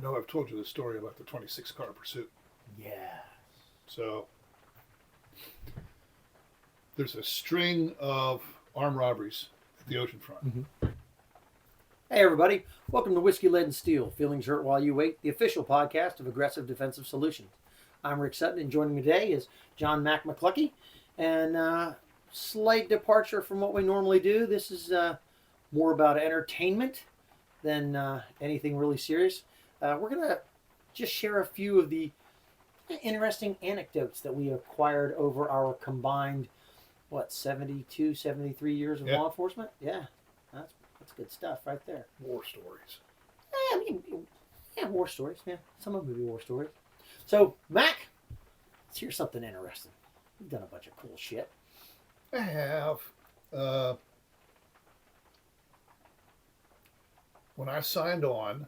know I've told you the story about the 26 car pursuit. Yeah. So there's a string of armed robberies at the oceanfront. Mm-hmm. Hey, everybody. Welcome to Whiskey, Lead, and Steel, Feelings Hurt While You Wait, the official podcast of Aggressive Defensive Solutions. I'm Rick Sutton, and joining me today is John Mac McCluckey. And slight departure from what we normally do. This is more about entertainment than anything really serious. We're going to just share a few of the interesting anecdotes that we acquired over our combined, 72, 73 years of law enforcement? Yeah, that's good stuff right there. War stories. War stories. Yeah, some of them will be war stories. So, Mac, let's hear something interesting. You've done a bunch of cool shit. I have. When I signed on,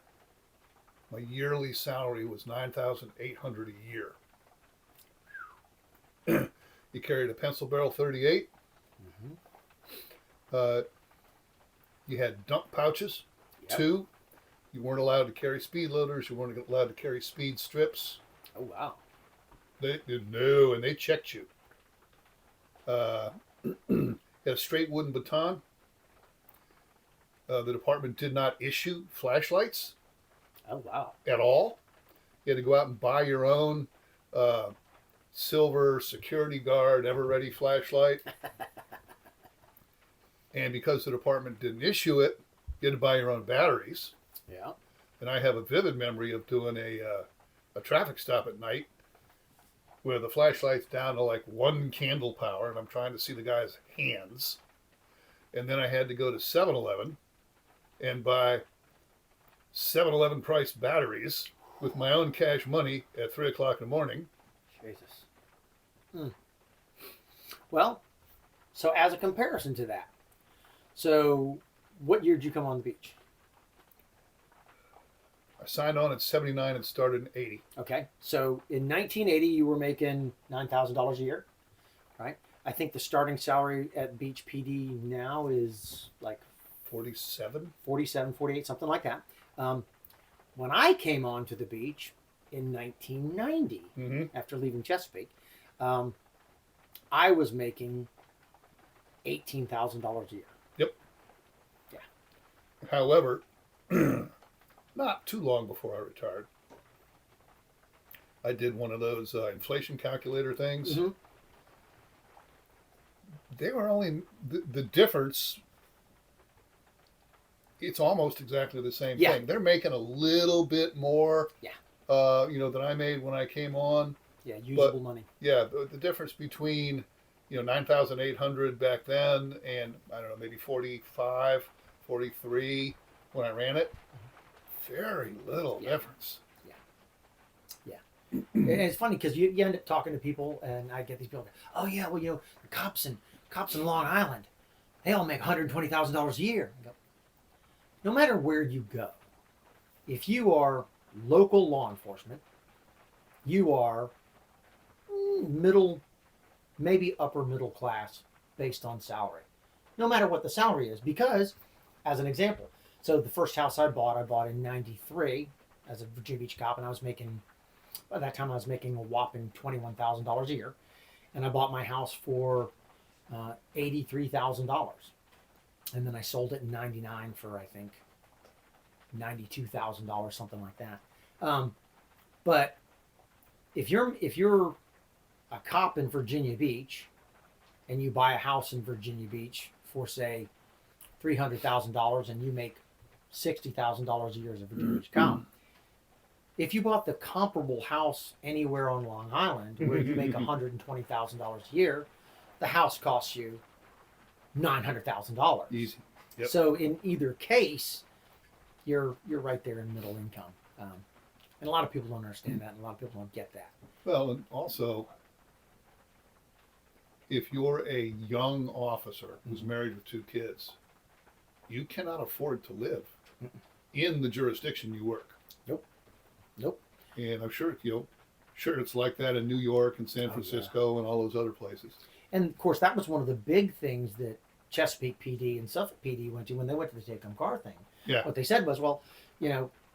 my yearly salary was $9,800 a year. You carried a pencil barrel 38. Mm-hmm. You had dump pouches, Yep. 2. You weren't allowed to carry speed loaders. You weren't allowed to carry speed strips. Oh, wow. They no, and they checked you. Had a straight wooden baton. The department did not issue flashlights Oh, wow. at all. You had to go out and buy your own silver security guard, ever ready flashlight. And because the department didn't issue it, you had to buy your own batteries. Yeah. And I have a vivid memory of doing a traffic stop at night where the flashlight's down to like 1 candle power, and I'm trying to see the guy's hands. And then I had to go to 7-Eleven and buy 7-Eleven priced batteries with my own cash money at 3 o'clock in the morning. Jesus. Well, so as a comparison to that, so what year did you come on the beach? I signed on at 79 and started in 80. Okay, so in 1980 you were making $9,000 a year, right? I think the starting salary at Beach PD now is like 47? 47, 48, something like that. When I came onto the beach in 1990, after leaving Chesapeake, I was making $18,000 a year. Yep. Yeah. However, not too long before I retired, I did one of those inflation calculator things. Mm-hmm. They were only, the difference, it's almost exactly the same thing. They're making a little bit more, than I made when I came on. Yeah, usable money. Yeah, the difference between, 9,800 back then and, I don't know, maybe 45, 43 when I ran it. Very little difference. Yeah. And it's funny because you end up talking to people, and I get these people, oh yeah, well, the cops in Long Island, they all make $120,000 a year. I go, no matter where you go, if you are local law enforcement, you are middle, maybe upper middle class based on salary. No matter what the salary is, because, as an example, so the first house I bought in 93 as a Virginia Beach cop, and by that time I was making a whopping $21,000 a year. And I bought my house for $83,000. And then I sold it in 99 for, I think, $92,000, something like that. But if you're a cop in Virginia Beach and you buy a house in Virginia Beach for, say, $300,000 and you make $60,000 a year as a Virginia Beach cop, if you bought the comparable house anywhere on Long Island where you make $120,000 a year, the house costs you $900,000. Easy. Yep. So in either case, you're right there in middle income. And a lot of people don't understand that, and a lot of people don't get that. Well, and also, if you're a young officer who's married with 2 kids, you cannot afford to live in the jurisdiction you work. Nope. And I'm sure it's like that in New York and San Francisco and all those other places. And of course, that was one of the big things that Chesapeake PD and Suffolk PD went to when they went to the take-home car thing. Yeah. What they said was, well,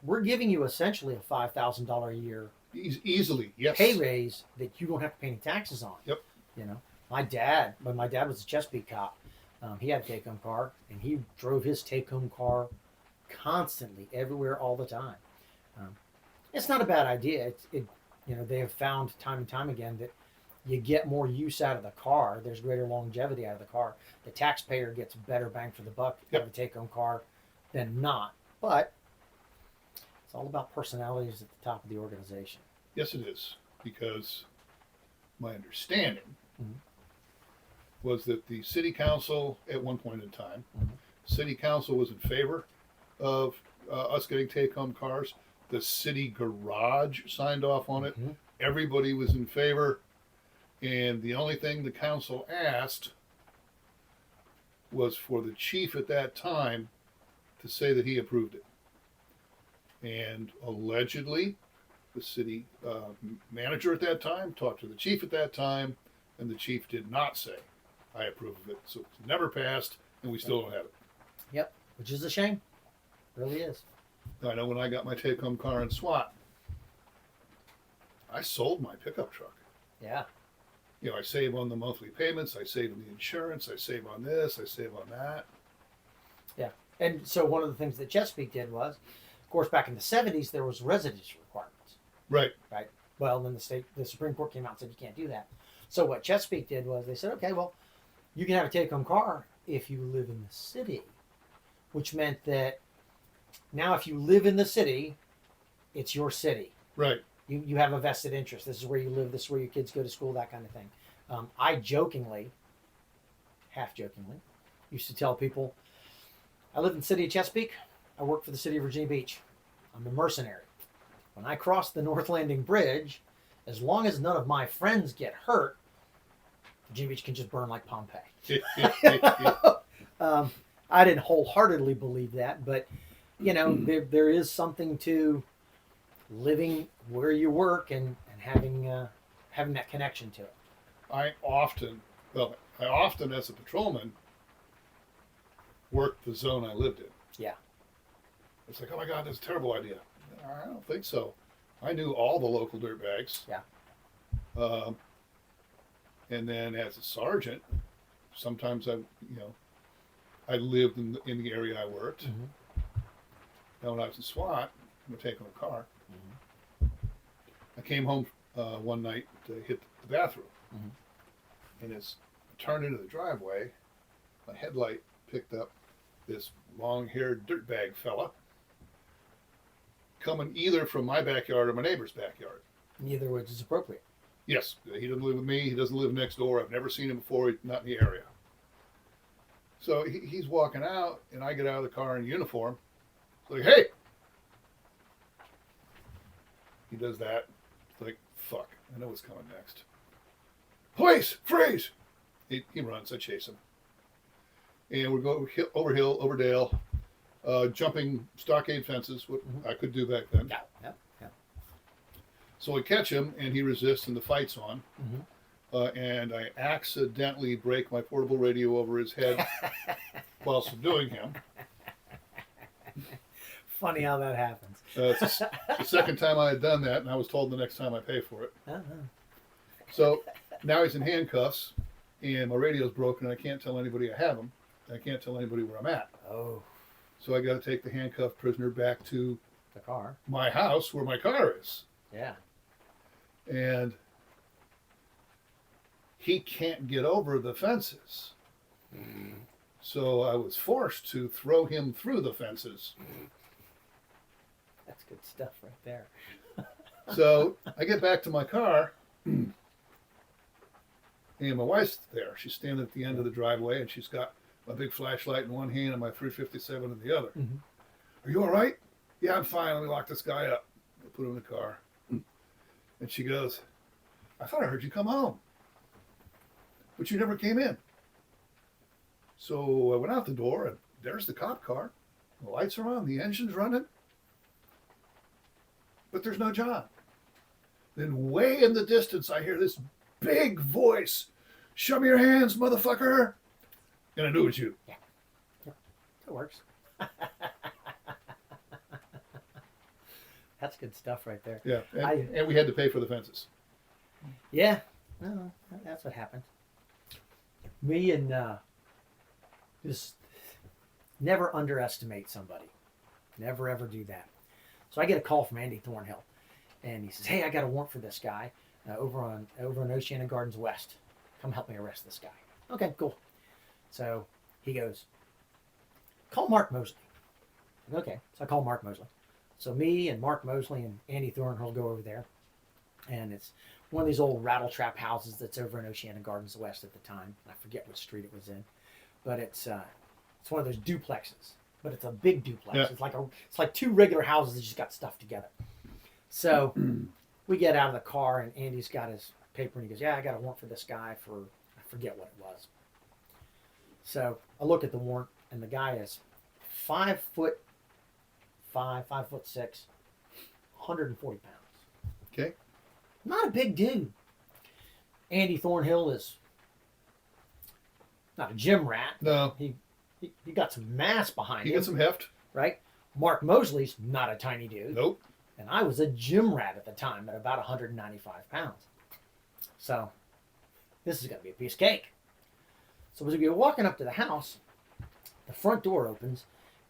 we're giving you essentially a $5,000 a year Easily, yes. pay raise that you don't have to pay any taxes on. Yep. You know, when my dad was a Chesapeake cop, he had a take-home car, and he drove his take-home car constantly, everywhere, all the time. It's not a bad idea. They have found time and time again that you get more use out of the car. There's greater longevity out of the car. The taxpayer gets better bang for the buck out of a take-home car than not. But it's all about personalities at the top of the organization. Yes, it is. Because my understanding was that the city council, at one point in time, city council was in favor of us getting take-home cars. The city garage signed off on it. Everybody was in favor. And the only thing the council asked was for the chief at that time to say that he approved it. And allegedly, the city manager at that time talked to the chief at that time, and the chief did not say, I approve of it. So it's never passed, and we still don't have it. Yep, which is a shame. It really is. I know when I got my take-home car in SWAT, I sold my pickup truck. Yeah. You know, I save on the monthly payments, I save on the insurance, I save on this, I save on that. Yeah. And so one of the things that Chesapeake did was, of course, back in the 70s, there was residency requirements. Right. Right. Well, then the Supreme Court came out and said you can't do that. So what Chesapeake did was they said, okay, well, you can have a take-home car if you live in the city, which meant that now if you live in the city, it's your city. Right. You have a vested interest. This is where you live. This is where your kids go to school, that kind of thing. I jokingly, half jokingly, used to tell people, I live in the city of Chesapeake. I work for the city of Virginia Beach. I'm a mercenary. When I cross the North Landing Bridge, as long as none of my friends get hurt, Virginia Beach can just burn like Pompeii. I didn't wholeheartedly believe that, but there is something to living where you work and having that connection to it. I often as a patrolman worked the zone I lived in. Yeah. It's like, oh my God, that's a terrible idea. I don't think so. I knew all the local dirtbags. Yeah. And then as a sergeant, sometimes I lived in the area I worked. Now when I was in SWAT, I'm gonna take on a car. I came home one night to hit the bathroom, and as I turned into the driveway, my headlight picked up this long-haired dirtbag fella coming either from my backyard or my neighbor's backyard. Neither which is appropriate. Yes, he doesn't live with me. He doesn't live next door. I've never seen him before. He's not in the area. So he's walking out, and I get out of the car in uniform. It's like, hey! He does that. It's like, fuck, I know what's coming next. Police, freeze! He runs. I chase him. And we're going over hill, over dale, jumping stockade fences, what I could do back then. Yeah. So I catch him, and he resists, and the fight's on. And I accidentally break my portable radio over his head while subduing him. Funny how that happens. It's the second time I had done that, and I was told the next time I pay for it. So now he's in handcuffs, and my radio's broken, and I can't tell anybody I have him. I can't tell anybody where I'm at. Oh. So I got to take the handcuffed prisoner back to the car, my house, where my car is. Yeah. And he can't get over the fences. So I was forced to throw him through the fences. That's good stuff right there. So I get back to my car, and my wife's there. She's standing at the end of the driveway, and she's got my big flashlight in one hand and my 357 in the other. Are you all right? Yeah, I'm fine. Let me lock this guy up. I put him in the car. And she goes, I thought I heard you come home, but you never came in. So I went out the door, and there's the cop car. The lights are on, the engine's running, but there's no John. Then way in the distance, I hear this big voice, show me your hands, motherfucker. And I knew it was you. Yeah. It works. That's good stuff right there. Yeah, and we had to pay for the fences. Yeah, no, that's what happened. Me and just never underestimate somebody. Never ever do that. So I get a call from Andy Thornhill, and he says, "Hey, I got a warrant for this guy over in Oceana Gardens West. Come help me arrest this guy." Okay, cool. So he goes, "Call Mark Mosley." Okay, so I call Mark Mosley. So me and Mark Mosley and Andy Thornhill go over there, and it's one of these old rattle trap houses that's over in Oceana Gardens West at the time. I forget which street it was in, but it's one of those duplexes. But it's a big duplex. Yeah. It's like two regular houses that just got stuff together. So we get out of the car, and Andy's got his paper, and he goes, "Yeah, I got a warrant for this guy for," I forget what it was. So I look at the warrant, and the guy is 5'5", 5'6", 140 pounds. Okay. Not a big dude. Andy Thornhill is not a gym rat. No. He got some mass behind him. He got some heft. Right? Mark Mosley's not a tiny dude. Nope. And I was a gym rat at the time at about 195 pounds. So this is going to be a piece of cake. So as we were walking up to the house, the front door opens,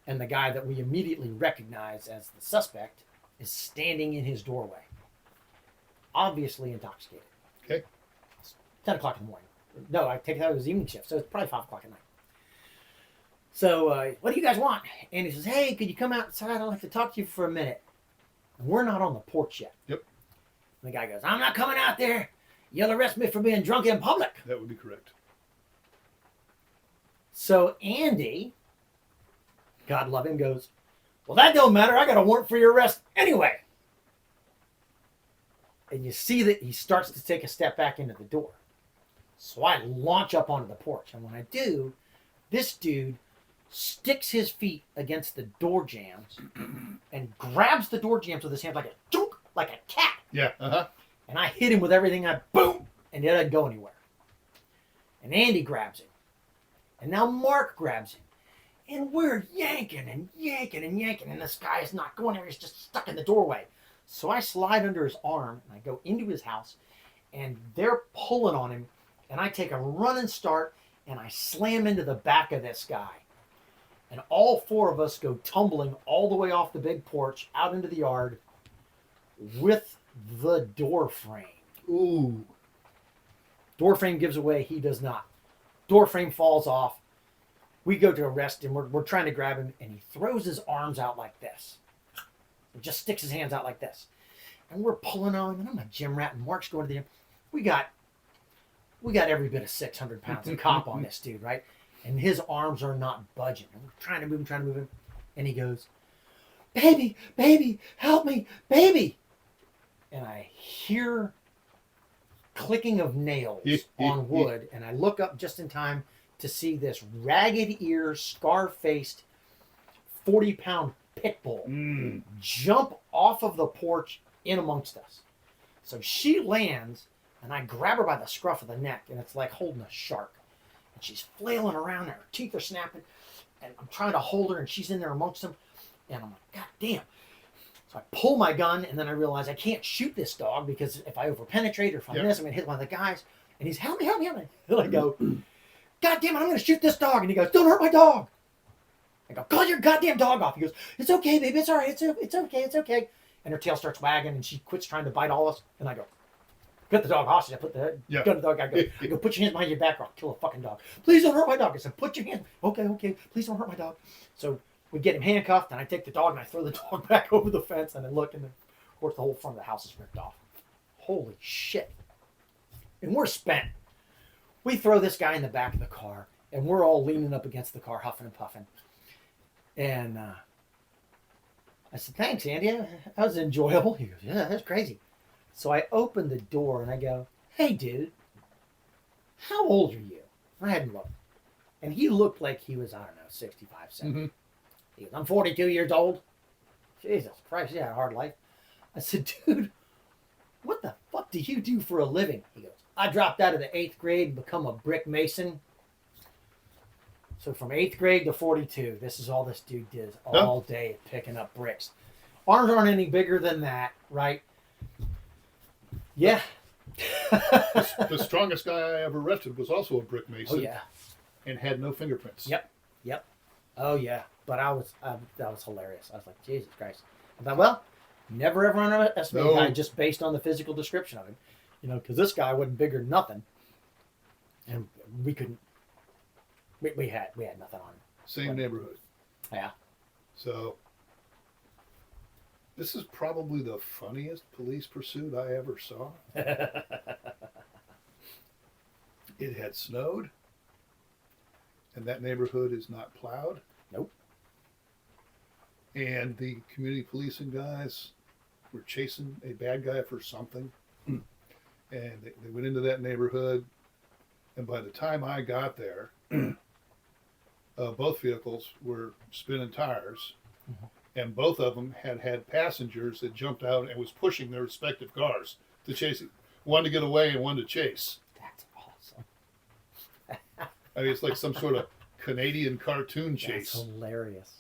and the guy that we immediately recognize as the suspect is standing in his doorway. Obviously intoxicated. Okay. It's 10 o'clock in the morning. No, I take it out of his evening shift, so it's probably 5 o'clock at night. So, what do you guys want? And he says, "Hey, could you come outside? I'd like to talk to you for a minute." And we're not on the porch yet. Yep. And the guy goes, "I'm not coming out there. You'll arrest me for being drunk in public." That would be correct. So Andy, God love him, goes, "Well, that don't matter. I got a warrant for your arrest anyway." And you see that he starts to take a step back into the door. So I launch up onto the porch. And when I do, this dude sticks his feet against the door jambs and grabs the door jambs with his hands like a cat. Yeah. Uh-huh. And I hit him with everything. Boom, and it doesn't go anywhere. And Andy grabs him, and now Mark grabs him, and we're yanking and yanking and yanking, and this guy is not going anywhere. He's just stuck in the doorway. So I slide under his arm, and I go into his house, and they're pulling on him, and I take a running start, and I slam into the back of this guy. And all four of us go tumbling all the way off the big porch out into the yard with the door frame. Ooh. Door frame gives away. He does not. Door frame falls off. We go to arrest him. We're trying to grab him, and he throws his arms out like this. He just sticks his hands out like this. And we're pulling on him, and I'm a gym rat, and Mark's going to the gym. We got every bit of 600 pounds of cop on this dude, right? And his arms are not budging. And we're trying to move him. And he goes, "Baby, baby, help me, baby." And I hear clicking of nails on wood. And I look up just in time to see this ragged ear, scar-faced, 40-pound pit bull jump off of the porch in amongst us. So she lands, and I grab her by the scruff of the neck, and it's like holding a shark. And she's flailing around, and her teeth are snapping, and I'm trying to hold her, and she's in there amongst them, and I'm like, God damn. So I pull my gun, and then I realize I can't shoot this dog, because if I overpenetrate or if I miss, I'm going to hit one of the guys, and he's, help me. And I go, God damn it, I'm going to shoot this dog. And he goes, "Don't hurt my dog." I go, "Call your goddamn dog off." He goes, "It's okay, baby, it's all right, it's okay. And her tail starts wagging, and she quits trying to bite all of us, and I go, "Put the dog hostage." I put the gun to the dog. I go, "Put your hands behind your back or I'll kill a fucking dog. Please don't hurt my dog." I said, "Put your hands." Okay. Please don't hurt my dog. So we get him handcuffed, and I take the dog, and I throw the dog back over the fence, and I look, and then, of course, the whole front of the house is ripped off. Holy shit. And we're spent. We throw this guy in the back of the car, and we're all leaning up against the car, huffing and puffing. And I said, "Thanks, Andy. That was enjoyable." He goes, "Yeah, that's crazy." So I open the door and I go, "Hey, dude, how old are you?" I hadn't looked. And he looked like he was, I don't know, 65, 70. Mm-hmm. He goes, "I'm 42 years old." Jesus Christ, he had a hard life. I said, "Dude, what the fuck do you do for a living?" He goes, "I dropped out of the 8th grade and become a brick mason." So from 8th grade to 42, this is all this dude did all day, picking up bricks. arms aren't any bigger than that, right? Yeah. The strongest guy I ever arrested was also a brick mason. Oh yeah. And had no fingerprints. Yep. Oh yeah. But that was hilarious. I was like, Jesus Christ. I thought, well, never ever underestimate a guy just based on the physical description of him, because this guy wasn't bigger than nothing, and we couldn't. We had nothing on him. Same neighborhood. Yeah. So this is probably the funniest police pursuit I ever saw. It had snowed, and that neighborhood is not plowed. Nope. And the community policing guys were chasing a bad guy for something. And they went into that neighborhood, and by the time I got there, both vehicles were spinning tires, and both of them had passengers that jumped out and was pushing their respective cars to chase it. One to get away and one to chase. That's awesome. I mean, it's like some sort of Canadian cartoon chase. That's hilarious.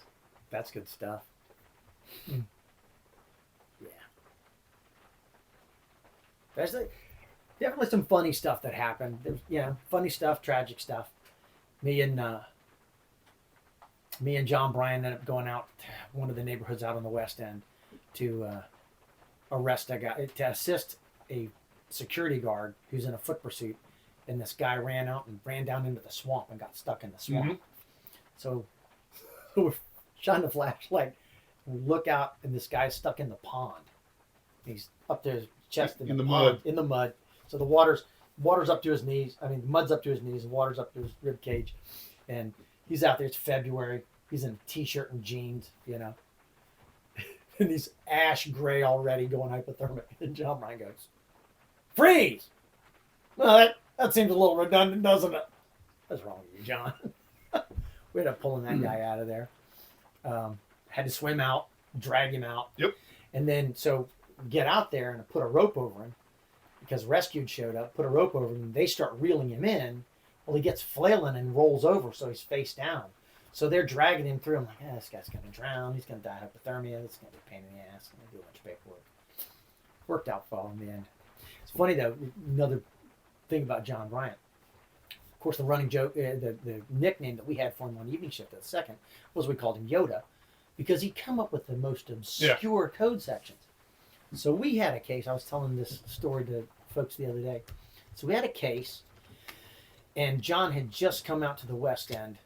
That's good stuff. Yeah. There's definitely some funny stuff that happened. There's, funny stuff, tragic stuff. Me and John Bryan ended up going out one of the neighborhoods out on the West End to arrest a guy, to assist a security guard who's in a foot pursuit. And this guy ran out and ran down into the swamp and got stuck in the swamp. Mm-hmm. So we're shining the flashlight. We look out, and this guy's stuck in the pond. He's up to his chest in the pond, in the mud. So the water's up to his knees. I mean, the mud's up to his knees. The water's up to his rib cage, and he's out there. It's February. He's in a t-shirt and jeans, and he's ash gray already, going hypothermic. And John Bryan goes, "Freeze!" Well, that seems a little redundant, doesn't it? What's wrong with you, John? We ended up pulling that guy out of there. Had to swim out, drag him out. Yep. And then, so get out there and put a rope over him because rescued showed up, put a rope over him, and they start reeling him in. Well, he gets flailing and rolls over, so he's face down. So they're dragging him through. I'm like, this guy's going to drown. He's going to die of hypothermia. This is going to be a pain in the ass. I'm going to do a bunch of paperwork. Worked out well in the end. It's funny, though, another thing about John Bryan. Of course, the running joke, the nickname that we had for him on evening shift at the second was we called him Yoda because he'd come up with the most obscure code sections. So we had a case. I was telling this story to folks the other day. So we had a case, and John had just come out to the West End,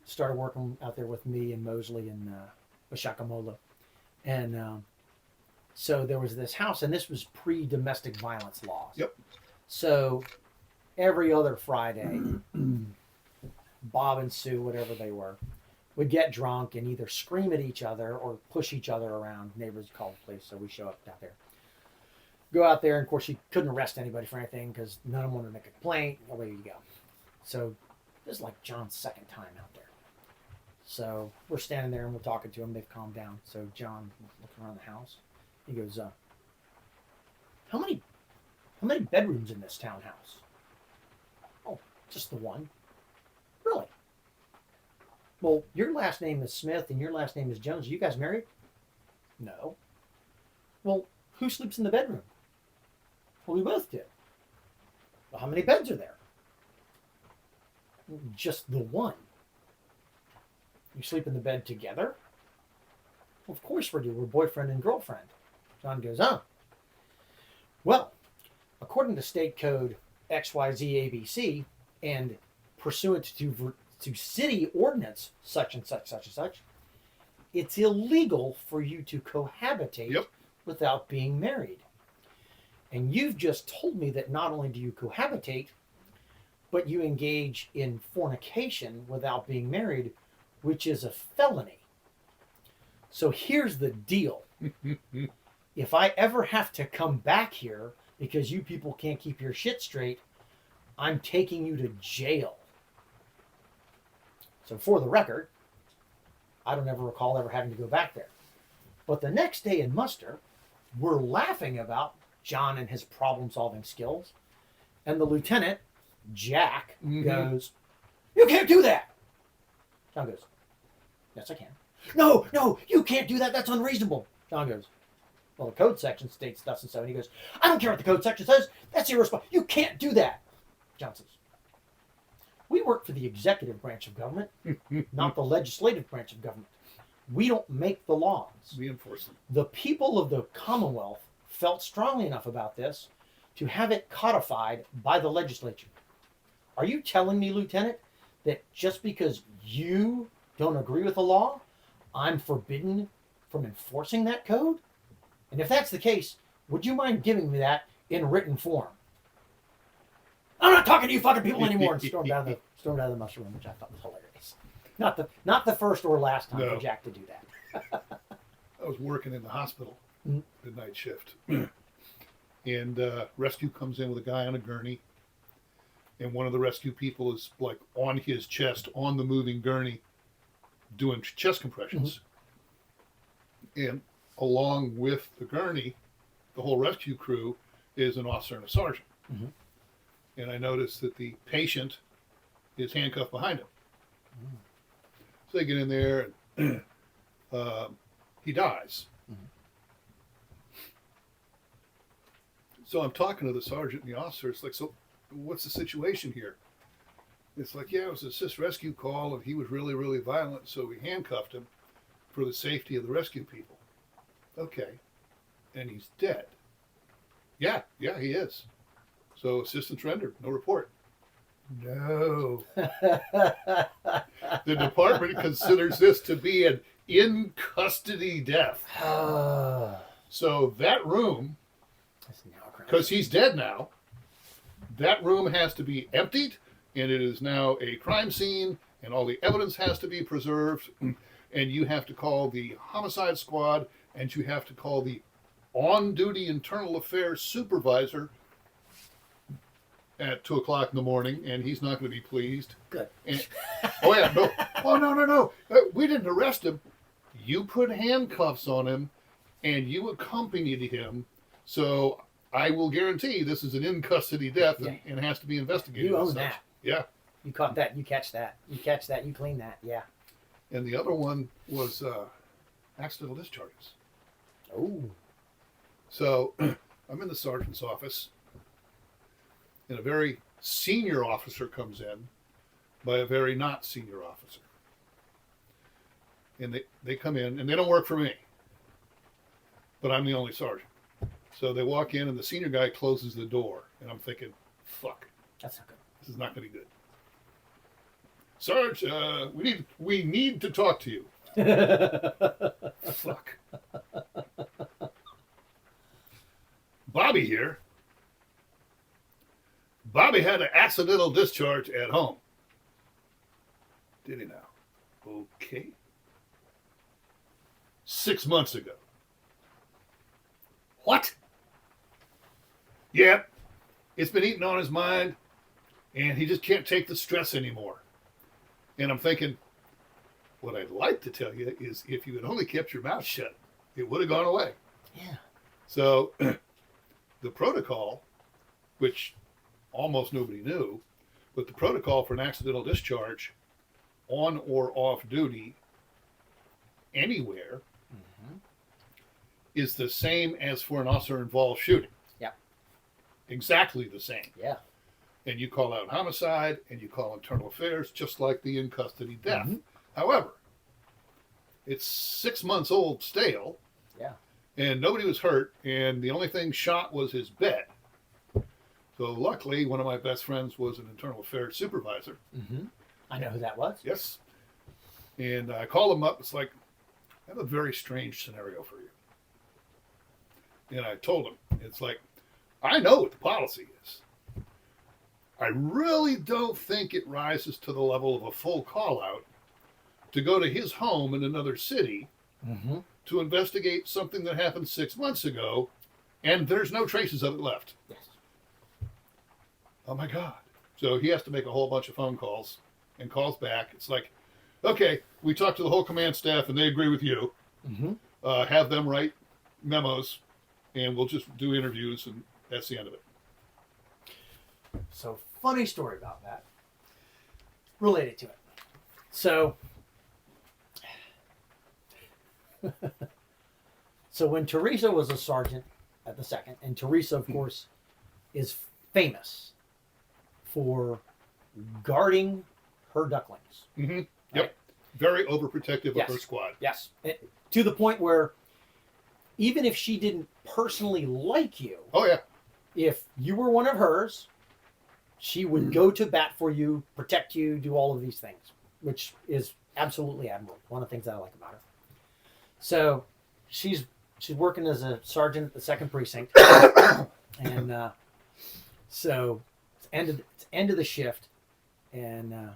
started working out there with me and Mosley and Washakamola. And so there was this house, and this was pre-domestic violence laws. Yep. So every other Friday, Bob and Sue, whatever they were, would get drunk and either scream at each other or push each other around. Neighbors called the police, so we show up out there. Go out there, and of course, you couldn't arrest anybody for anything because none of them wanted to make a complaint. Away you go. So this is like John's second time out there. So we're standing there and we're talking to him. They've calmed down. So John looking around the house. He goes, how many bedrooms in this townhouse? Oh, just the one. Really? Well, your last name is Smith and your last name is Jones. Are you guys married? No. Well, who sleeps in the bedroom? Well, we both do. Well, how many beds are there? Just the one. You sleep in the bed together? Well, of course we do. We're boyfriend and girlfriend. John goes, well, according to state code XYZABC and pursuant to city ordinance such and such, such and such, it's illegal for you to cohabitate without being married. And you've just told me that not only do you cohabitate, but you engage in fornication without being married, which is a felony. So here's the deal. If I ever have to come back here because you people can't keep your shit straight, I'm taking you to jail. So for the record, I don't ever recall ever having to go back there. But the next day in muster, we're laughing about John and his problem-solving skills. And the lieutenant, Jack, goes, "You can't do that." John goes, "Yes, I can." No, you can't do that. That's unreasonable. John goes, well, the code section states thus and so. And he goes, I don't care what the code section says. That's irresponsible. You can't do that. John says, we work for the executive branch of government, not the legislative branch of government. We don't make the laws. We enforce them. The people of the Commonwealth felt strongly enough about this to have it codified by the legislature. Are you telling me, Lieutenant, that just because you don't agree with the law, I'm forbidden from enforcing that code? And if that's the case, would you mind giving me that in written form? I'm not talking to you fucking people anymore, and stormed out of the muster room, which I thought was hilarious. Not the first or last time for Jack to do that. I was working in the hospital, the night shift, and rescue comes in with a guy on a gurney, and one of the rescue people is like on his chest, on the moving gurney, doing chest compressions. And along with the gurney, the whole rescue crew is an officer and a sergeant. And I noticed that the patient is handcuffed behind him. So they get in there, and he dies. So I'm talking to the sergeant and the officer. It's like, so what's the situation here? It's like, yeah, it was a assist rescue call, and he was really, really violent, so we handcuffed him for the safety of the rescue people. Okay. And he's dead. Yeah, he is. So assistance rendered, no report. No. The department considers this to be an in custody death. So that room, because he's dead now, that room has to be emptied, and it is now a crime scene, and all the evidence has to be preserved, and you have to call the homicide squad, and you have to call the on-duty internal affairs supervisor at 2 o'clock in the morning, and he's not going to be pleased. Good. And, no. We didn't arrest him. You put handcuffs on him, and you accompanied him, so I will guarantee this is an in-custody death and has to be investigated. You own that. Yeah. You caught that. You catch that. You catch that. You clean that. Yeah. And the other one was accidental discharges. Oh. So I'm in the sergeant's office, and a very senior officer comes in by a very not senior officer. And they come in, and they don't work for me, but I'm the only sergeant. So they walk in, and the senior guy closes the door, and I'm thinking, fuck. That's not good. This is not going to be good. Sarge, we need to talk to you. Fuck. Bobby here. Bobby had an accidental discharge at home. Did he now? Okay. 6 months ago. What? Yep. It's been eating on his mind, and he just can't take the stress anymore. And I'm thinking, what I'd like to tell you is if you had only kept your mouth shut, it would have gone away. Yeah. So the protocol, which almost nobody knew, but the protocol for an accidental discharge on or off duty anywhere is the same as for an officer-involved shooting. Yeah. Exactly the same. Yeah. And you call out homicide, and you call internal affairs, just like the in-custody death. However, it's 6 months old stale. Yeah. And nobody was hurt, and the only thing shot was his bed. So luckily, one of my best friends was an internal affairs supervisor. I know who that was. Yes. And I called him up. It's like, I have a very strange scenario for you. And I told him, it's like, I know what the policy is. I really don't think it rises to the level of a full call out to go to his home in another city to investigate something that happened 6 months ago, and there's no traces of it left. Yes. Oh my God. So he has to make a whole bunch of phone calls and calls back. It's like, okay, we talked to the whole command staff and they agree with you. Have them write memos and we'll just do interviews, and that's the end of it. So, funny story about that. Related to it. So So when Teresa was a sergeant at the 2nd, and Teresa, of course, is famous for guarding her ducklings. Mm-hmm. Yep. Right? Very overprotective Yes. of her squad. Yes. To the point where even if she didn't personally like you, Oh, yeah. if you were one of hers, she would go to bat for you, protect you, do all of these things, which is absolutely admirable. One of the things that I like about her. So she's working as a sergeant at the 2nd precinct, and so it's end of the shift, and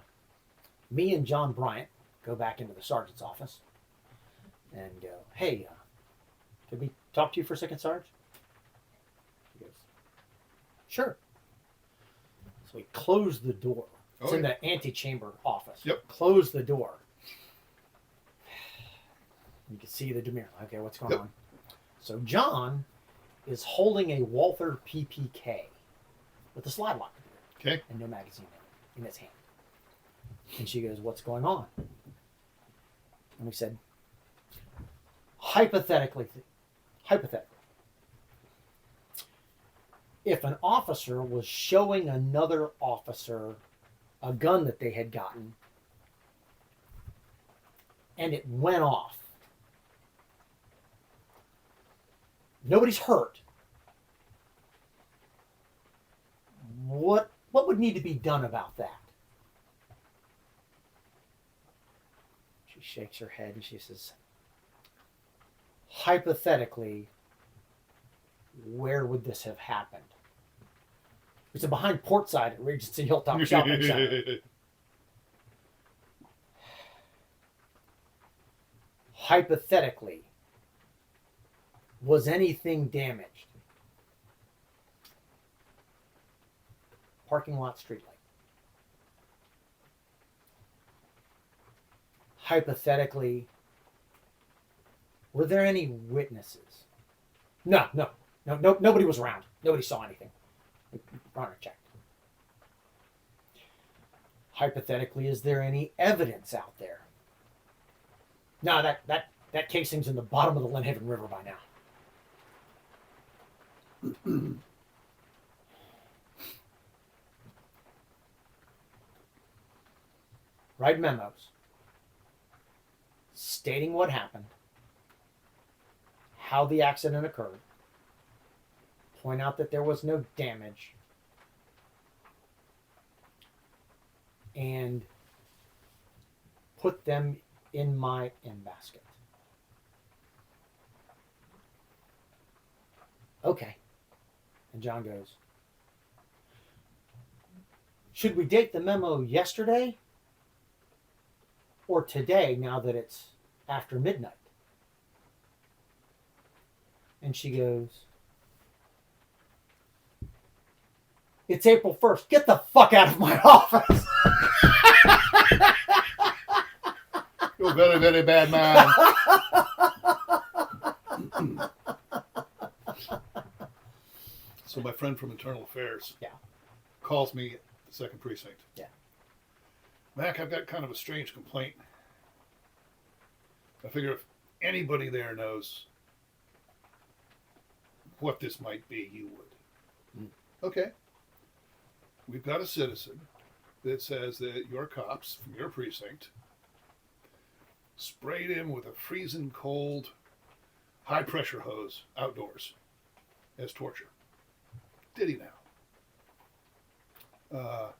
me and John Bryant go back into the sergeant's office and go, "Hey, could we talk to you for a second, Sarge?" He goes, "Sure." So we close the door. It's in the antechamber office. Yep. Close the door. You can see the demeanor. Okay, what's going on? So John is holding a Walther PPK with a slide lock and no magazine in his hand. And she goes, "What's going on?" And we said, hypothetically, if an officer was showing another officer a gun that they had gotten and it went off, nobody's hurt, what would need to be done about that? She shakes her head and she says, hypothetically, where would this have happened? We said, behind Portside at Regency Hilltop Shopping Center. Hypothetically, was anything damaged? Parking lot, streetlight. Hypothetically, were there any witnesses? No, nobody was around. Nobody saw anything. Runner checked. Hypothetically, is there any evidence out there? No, that casing's in the bottom of the Lynnhaven River by now. Write memos stating what happened, how the accident occurred, point out that there was no damage, and put them in my in basket. Okay. And John goes, should we date the memo yesterday or today now that it's after midnight? And she goes, it's April 1st. Get the fuck out of my office. You're a very, very bad man. So my friend from Internal Affairs calls me at the 2nd precinct. Yeah. Mac, I've got kind of a strange complaint. I figure if anybody there knows what this might be, you would. Okay. We've got a citizen that says that your cops from your precinct sprayed him with a freezing cold, high pressure hose outdoors as torture. Did he now?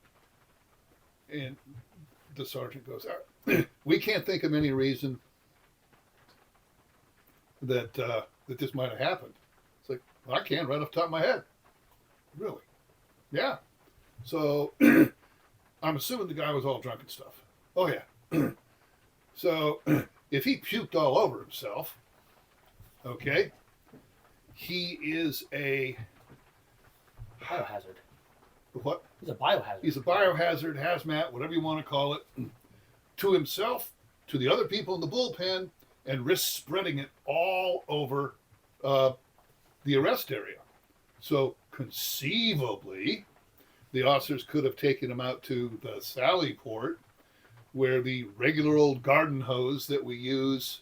And the sergeant goes, we can't think of any reason that that this might have happened. It's like, well, I can right off the top of my head. Really? Yeah. So I'm assuming the guy was all drunk and stuff. Oh, yeah. So if he puked all over himself, okay, he is a biohazard. What? He's a biohazard. He's a biohazard, hazmat, whatever you want to call it, to himself, to the other people in the bullpen, and risks spreading it all over the arrest area. So conceivably, the officers could have taken him out to the Sally Port, where the regular old garden hose that we use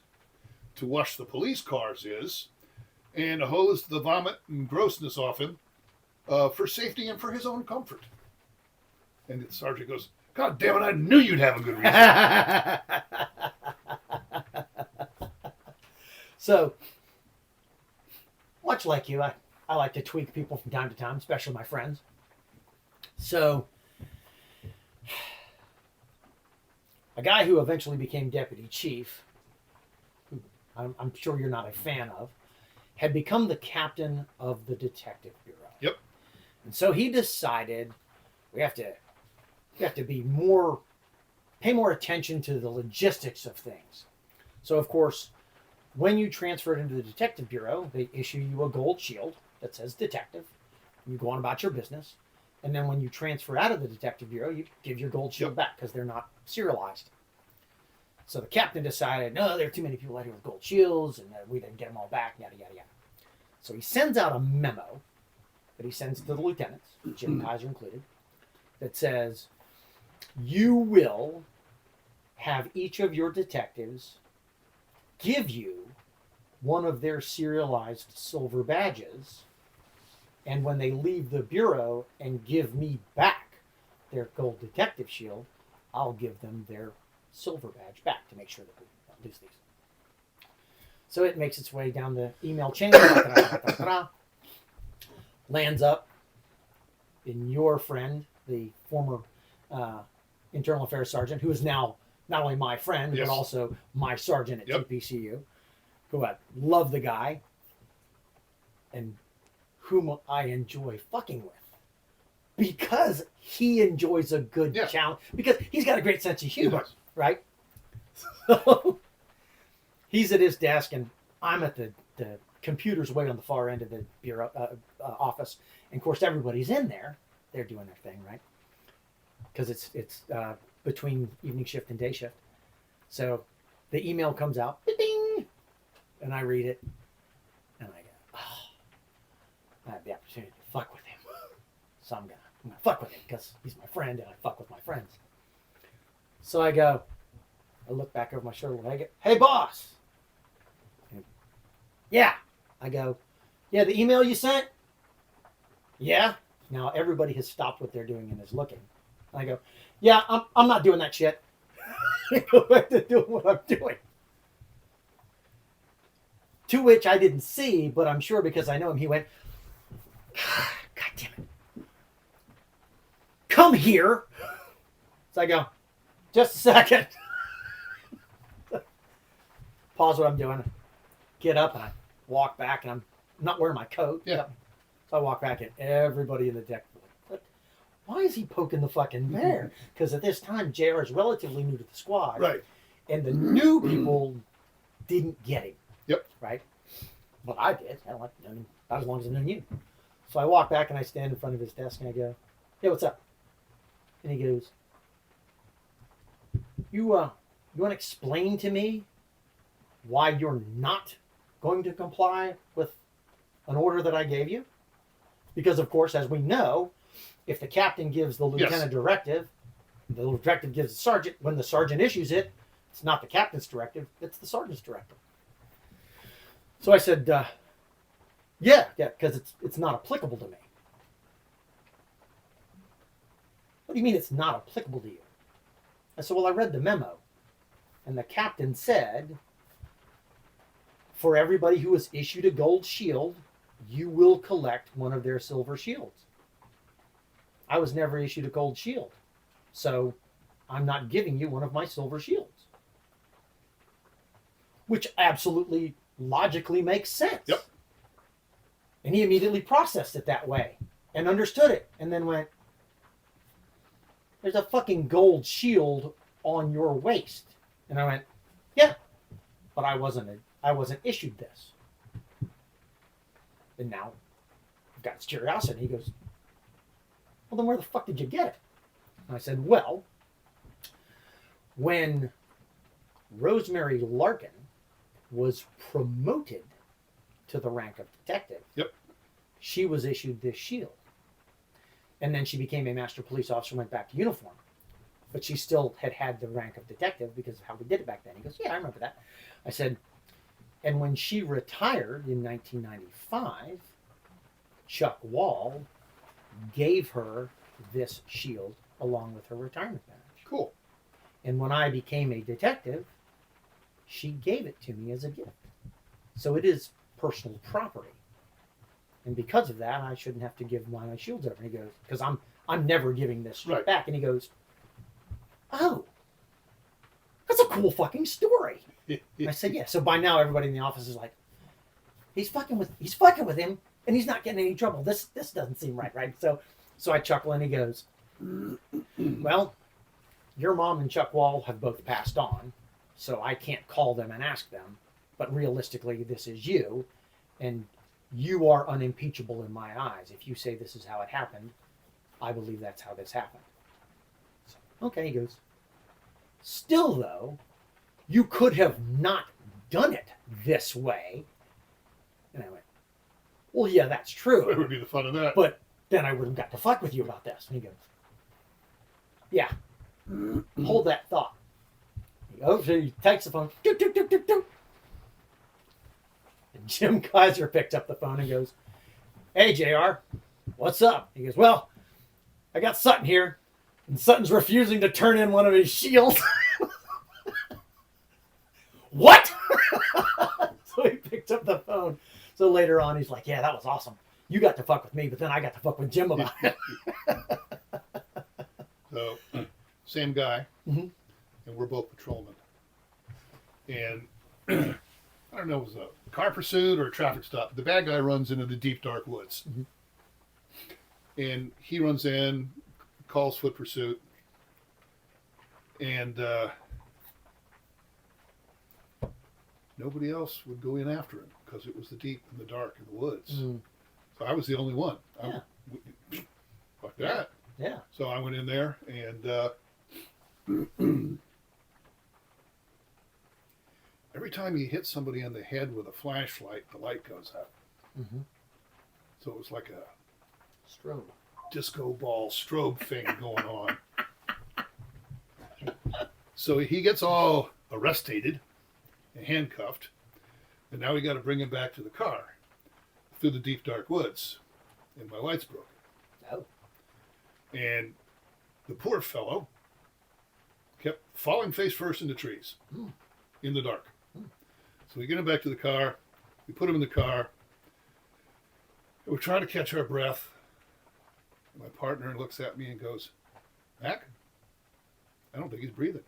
to wash the police cars is, and hosed the vomit and grossness off him for safety and for his own comfort. And the sergeant goes, God damn it, I knew you'd have a good reason. So, much like you, I like to tweak people from time to time, especially my friends. So, a guy who eventually became deputy chief, who I'm sure you're not a fan of, had become the captain of the detective bureau. Yep. And so he decided we have to pay more attention to the logistics of things. So, of course, when you transfer it into the detective bureau, they issue you a gold shield that says detective. You go on about your business. And then when you transfer out of the detective bureau, you give your gold shield back because they're not serialized. So the captain decided, no, there are too many people out here with gold shields, and we didn't get them all back, yada, yada, yada. So he sends out a memo that he sends to the lieutenants, Jim Kaiser included, that says, you will have each of your detectives give you one of their serialized silver badges, and when they leave the bureau and give me back their gold detective shield, I'll give them their silver badge back to make sure that we don't lose these. So it makes its way down the email chain, lands up in your friend, the former internal affairs sergeant, who is now not only my friend, but also my sergeant at TPCU, who I love the guy, and whom I enjoy fucking with. Because he enjoys a good challenge. Because he's got a great sense of humor, right? So he's at his desk, and I'm at the computer's way on the far end of the bureau office. And of course, everybody's in there. They're doing their thing, right? Because it's between evening shift and day shift. So the email comes out, ding, and I read it, and I go, oh, I have the opportunity to fuck with him. So I'm gonna fuck with him because he's my friend, and I fuck with my friends. So I look back over my shoulder, and I go, hey, boss. And, yeah. I go, yeah, the email you sent? Yeah. Now everybody has stopped what they're doing and is looking. And I go, yeah, I'm not doing that shit. I go back to doing what I'm doing. To which I didn't see, but I'm sure because I know him, he went, God damn it. Come here. So I go, just a second. Pause what I'm doing. Get up and I walk back, and I'm not wearing my coat. Yeah. So I walk back, and everybody in the deck, why is he poking the fucking bear? Because at this time, JR is relatively new to the squad. Right. And the new people didn't get him. Yep. Right? But I did. Hell, I mean, about as long as I knew you. So I walk back and I stand in front of his desk and I go, hey, what's up? And he goes, you want to explain to me why you're not going to comply with an order that I gave you? Because, of course, as we know, if the captain gives the lieutenant directive, the directive gives the sergeant. When the sergeant issues it, it's not the captain's directive, it's the sergeant's directive. So I said, yeah, because it's not applicable to me. What do you mean it's not applicable to you? I said, well, I read the memo, and the captain said, for everybody who is issued a gold shield, you will collect one of their silver shields. I was never issued a gold shield, so I'm not giving you one of my silver shields. Which absolutely logically makes sense. Yep. And he immediately processed it that way and understood it and then went, there's a fucking gold shield on your waist. And I went, yeah, but I wasn't issued this. And now I've got his curiosity. He goes, well, then where the fuck did you get it? And I said, well, when Rosemary Larkin was promoted to the rank of detective, she was issued this shield. And then she became a master police officer, went back to uniform. But she still had the rank of detective because of how we did it back then. He goes, yeah, I remember that. I said, And when she retired in 1995, Chuck Wall gave her this shield along with her retirement badge. Cool. And when I became a detective, she gave it to me as a gift. So it is personal property. And because of that, I shouldn't have to give my shields over. And he goes, because I'm never giving this shit Right. back. And he goes, oh, that's a cool fucking story. I said, yeah. So by now everybody in the office is like, he's fucking with him and he's not getting any trouble. This doesn't seem right? So I chuckle and he goes, well, your mom and Chuck Wall have both passed on, so I can't call them and ask them. But realistically, this is you, and you are unimpeachable in my eyes. If you say this is how it happened, I believe that's how this happened. So, okay, he goes, still though, you could have not done it this way. And I went, well, yeah, that's true. What would be the fun of that? But then I would have got to fuck with you about this. And he goes, yeah, hold that thought. He goes, so he takes the phone. Doot, doot, doot, doot, doot. And Jim Kaiser picked up the phone and goes, hey, JR, what's up? He goes, well, I got Sutton here, and Sutton's refusing to turn in one of his shields. What? So he picked up the phone. So later on, he's like, yeah, that was awesome. You got to fuck with me, but then I got to fuck with Jim about it. So, same guy, Mhm. and we're both patrolmen. And I don't know, it was a car pursuit or a traffic stop. The bad guy runs into the deep, dark woods. Mhm. And he runs in, calls foot pursuit, and nobody else would go in after him because it was the deep and the dark in the woods. Mm. So I was the only one. Yeah. Fuck that. Yeah. So I went in there, and every time you hit somebody in the head with a flashlight, the light goes up. Mm-hmm. So it was like a Strobe. disco ball strobe thing going on. So he gets all arrested and handcuffed, and now we got to bring him back to the car through the deep, dark woods, and my lights broke. Oh. And the poor fellow kept falling face first into trees in the dark. So we get him back to the car. We put him in the car. And we're trying to catch our breath. My partner looks at me and goes, Mac, I don't think he's breathing.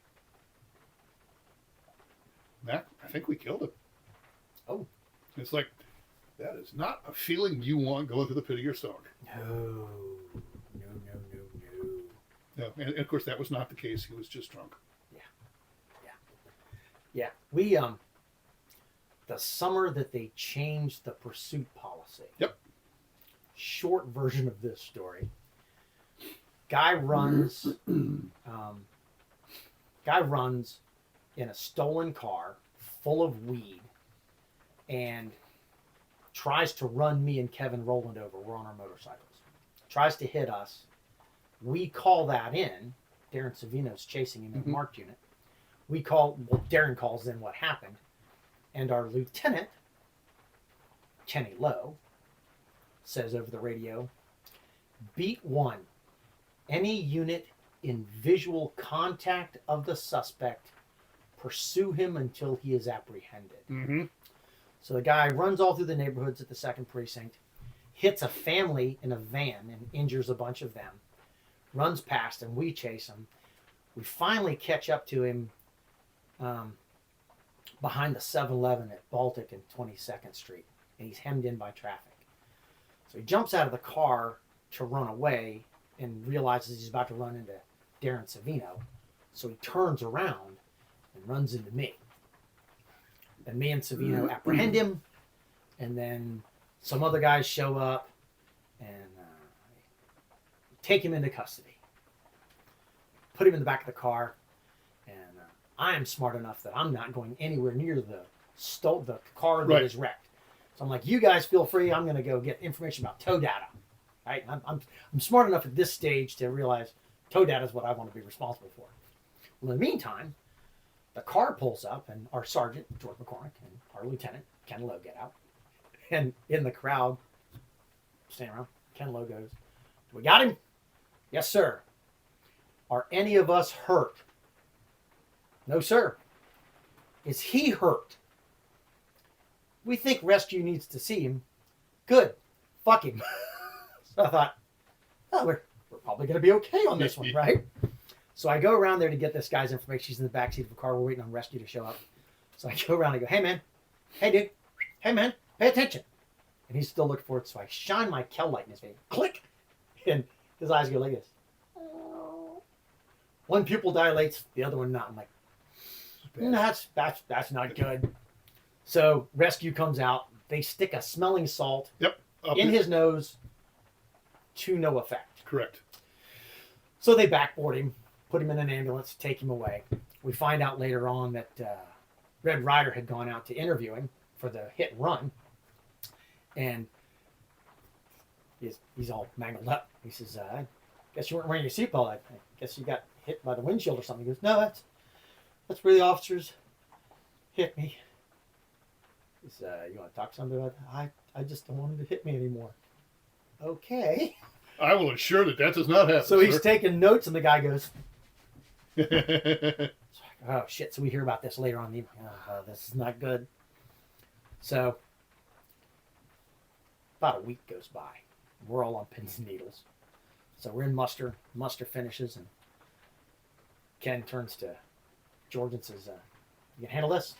Mac, I think we killed him. Oh. It's like, that is not a feeling you want going through the pit of your stomach. No. No, and of course that was not the case. He was just drunk. Yeah. We the summer that they changed the pursuit policy. Yep. Short version of this story. Guy runs in a stolen car full of weed and tries to run me and Kevin Rowland over. We're on our motorcycles. Tries to hit us. We call that in. Darren Savino's chasing him in the marked unit. Darren calls in what happened. And our lieutenant, Kenny Lowe, says over the radio, beat 1. Any unit in visual contact of the suspect, pursue him until he is apprehended. Mm-hmm. So the guy runs all through the neighborhoods at the 2nd Precinct, hits a family in a van and injures a bunch of them, runs past and we chase him. We finally catch up to him behind the 7-Eleven at Baltic and 22nd Street, and he's hemmed in by traffic. So he jumps out of the car to run away and realizes he's about to run into Darren Savino. So he turns around and runs into me. And me and Savino apprehend him, and then some other guys show up and take him into custody. Put him in the back of the car, and I am smart enough that I'm not going anywhere near the car that is wrecked. So I'm like, you guys feel free. I'm going to go get information about tow data. Right? I'm smart enough at this stage to realize tow data is what I want to be responsible for. Well, in the meantime, the car pulls up, and our sergeant, George McCormick, and our lieutenant, Ken Lowe, get out. And in the crowd, standing around, Ken Lowe goes, "We got him?" "Yes, sir." "Are any of us hurt?" "No, sir." "Is he hurt?" "We think rescue needs to see him." "Good. Fuck him." So I thought, oh, we're probably going to be okay on this one, right? So I go around there to get this guy's information. She's in the backseat of the car. We're waiting on rescue to show up. So I go around and go, "Hey, man. Hey, dude. Hey, man. Pay attention." And he's still looking for it. So I shine my Kel light in his face. Click. And his eyes go like this. One pupil dilates, the other one not. I'm like, that's not good. So rescue comes out. They stick a smelling salt in his nose to no effect. Correct. So they backboard him, put him in an ambulance, take him away. We find out later on that Red Ryder had gone out to interview him for the hit and run. And he's all mangled up. He says, "I guess you weren't wearing your seatbelt. I guess you got hit by the windshield or something." He goes, "No, that's where the officers hit me." He says, "You want to talk to somebody about that?" I just don't want him to hit me anymore." Okay. I will ensure that does not happen. So he's taking notes, and the guy goes, "Oh, shit." So we hear about this later on. This is not good. So about a week goes by. We're all on pins and needles. So we're in muster. Muster finishes, and Ken turns to George and says, "You can handle this?"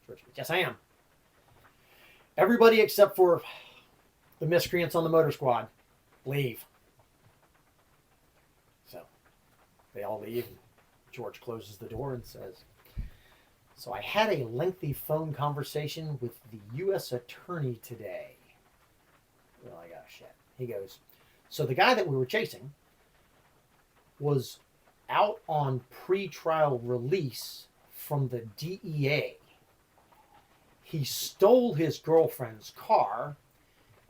George goes, "Yes, I am." "Everybody except for the miscreants on the motor squad, leave." So they all leave, and George closes the door and says, "So I had a lengthy phone conversation with the U.S. Attorney today." We're like, "Oh, shit." He goes, "So the guy that we were chasing was out on pre-trial release from the DEA. He stole his girlfriend's car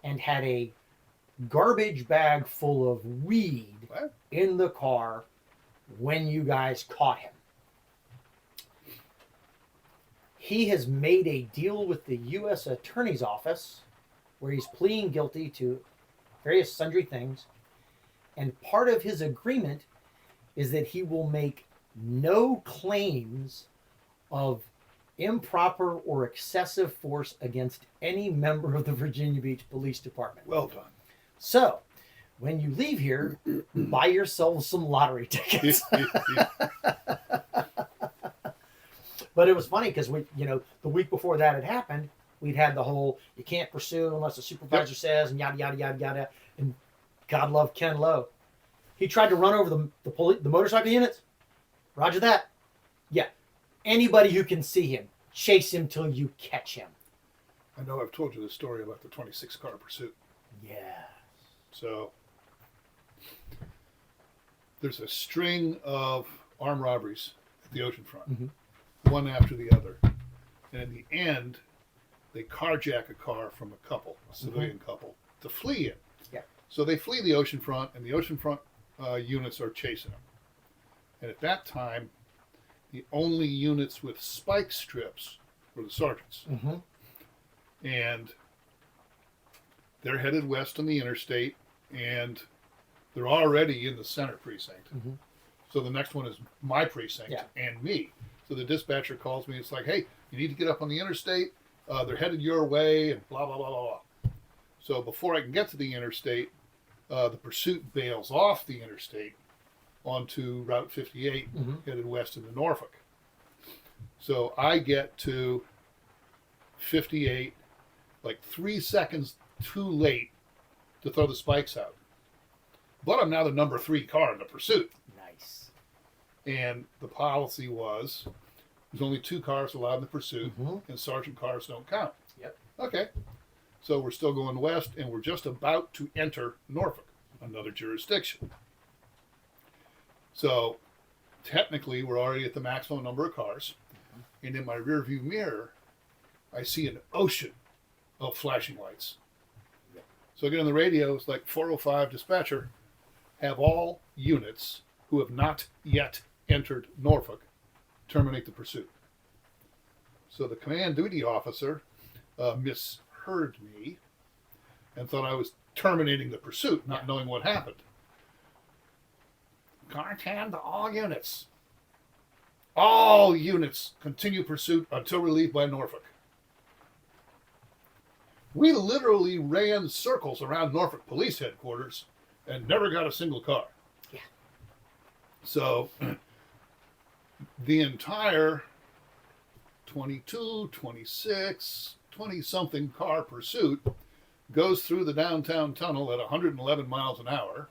and had a garbage bag full of weed in the car when you guys caught him. He has made a deal with the U.S. Attorney's Office where he's pleading guilty to various sundry things, and part of his agreement is that he will make no claims of improper or excessive force against any member of the Virginia Beach Police Department. Well done. So, when you leave here, buy yourselves some lottery tickets." But it was funny because the week before that had happened, we'd had the whole, you can't pursue unless the supervisor says, and yada, yada, yada, yada. And God love Ken Lowe. He tried to run over the motorcycle units. Roger that. Yeah. Anybody who can see him, chase him till you catch him. I know I've told you the story about the 26 car pursuit. Yeah. So there's a string of armed robberies at the oceanfront, one after the other. And in the end, they carjack a car from a couple, a civilian couple, to flee in. Yeah. So they flee the oceanfront, and the oceanfront units are chasing them. And at that time, the only units with spike strips were the sergeants. And they're headed west on the interstate, and they're already in the center precinct. So the next one is my precinct and me. So the dispatcher calls me. It's like, "Hey, you need to get up on the interstate. They're headed your way," and blah, blah, blah, blah, blah. So before I can get to the interstate, the pursuit bails off the interstate onto Route 58, headed west into Norfolk. So I get to 58 like 3 seconds too late to throw the spikes out. But I'm now the number 3 car in the pursuit. Nice. And the policy was there's only 2 cars allowed in the pursuit, and sergeant cars don't count. Yep. Okay. So we're still going west, and we're just about to enter Norfolk, another jurisdiction. So technically, we're already at the maximum number of cars. And in my rearview mirror, I see an ocean of flashing lights. So I get on the radio, it's like 405 dispatcher, have all units who have not yet entered Norfolk terminate the pursuit. So the command duty officer misheard me and thought I was terminating the pursuit, not knowing what happened. Car 10 to all units. All units continue pursuit until relieved by Norfolk. We literally ran circles around Norfolk Police Headquarters and never got a single car. Yeah. So the entire 22, 26, 20-something car pursuit goes through the downtown tunnel at 111 miles an hour.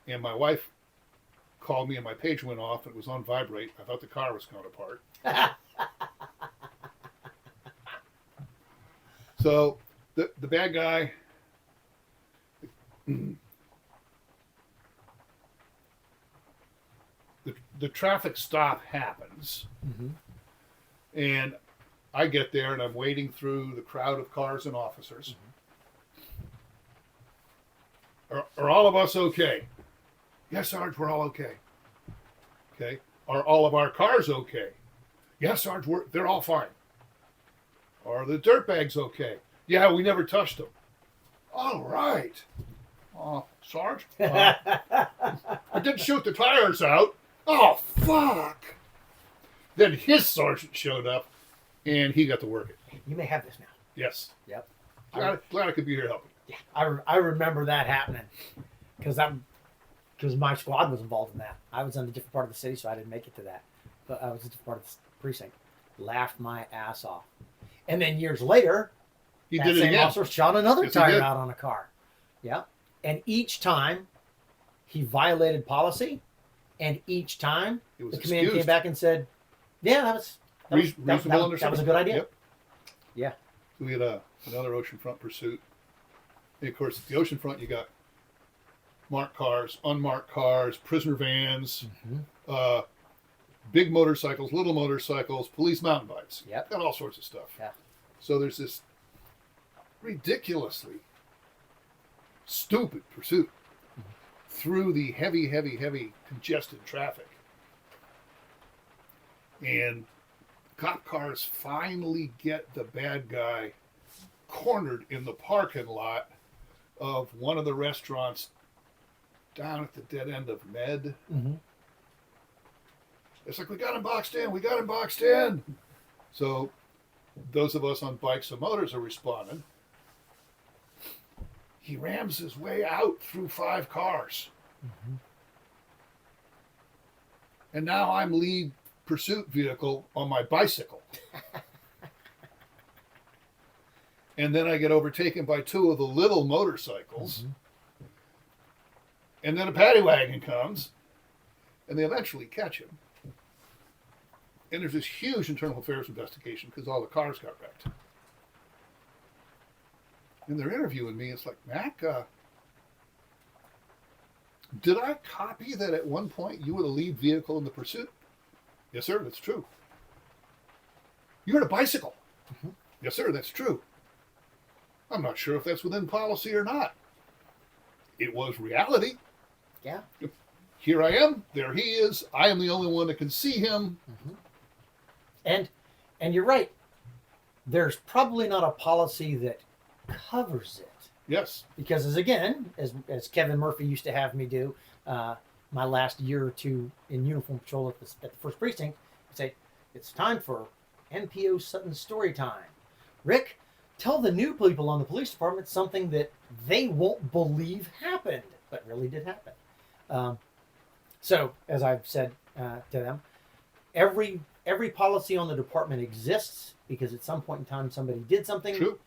And my wife called me and my page went off. It was on vibrate. I thought the car was coming apart. So the bad guy, the traffic stop happens. And I get there and I'm wading through the crowd of cars and officers. Are all of us okay? Yes, Sarge, we're all okay. Okay. Are all of our cars okay? Yes, Sarge, they're all fine. Are the dirtbags okay? Yeah, we never touched them. All right. Sarge, I didn't shoot the tires out. Oh, fuck. Then his sergeant showed up, and he got to work it. You may have this now. Yes. Yep. Glad I could be here helping. Yeah, I remember that happening because my squad was involved in that. I was in a different part of the city, so I didn't make it to that. But I was in a different part of the precinct. Laughed my ass off. And then years later, He that did it same again. officer shot another Yes, he tire did. out on a car. Yeah. And each time he violated policy, and each time It was the command excused. came back and said, "Yeah, that was a good idea." Yep. Yeah. So we had another oceanfront pursuit. And of course, at the oceanfront, you got marked cars, unmarked cars, prisoner vans, big motorcycles, little motorcycles, police mountain bikes. Yep. Got all sorts of stuff. Yeah. So there's this ridiculously stupid pursuit through the heavy, heavy, heavy congested traffic. And cop cars finally get the bad guy cornered in the parking lot of one of the restaurants down at the dead end of Med. It's like, we got him boxed in. So those of us on bikes and motors are responding. He rams his way out through 5 cars. And now I'm lead pursuit vehicle on my bicycle. And then I get overtaken by 2 of the little motorcycles. And then a paddy wagon comes, and they eventually catch him. And there's this huge internal affairs investigation because all the cars got wrecked. And they're interviewing me. It's like, Mac, did I copy that at one point you were the lead vehicle in the pursuit? Yes, sir, that's true. You had a bicycle? Yes, sir, that's true. I'm not sure if that's within policy or not. It was reality. Yeah. Here I am. There he is. I am the only one that can see him. And you're right. There's probably not a policy that covers it. Yes. Because as Kevin Murphy used to have me do, my last year or two in uniform patrol at the first precinct, he'd say, "It's time for NPO Sutton story time. Rick, tell the new people on the police department something that they won't believe happened, but really did happen." So, as I've said to them, every policy on the department exists because at some point in time somebody did something. True.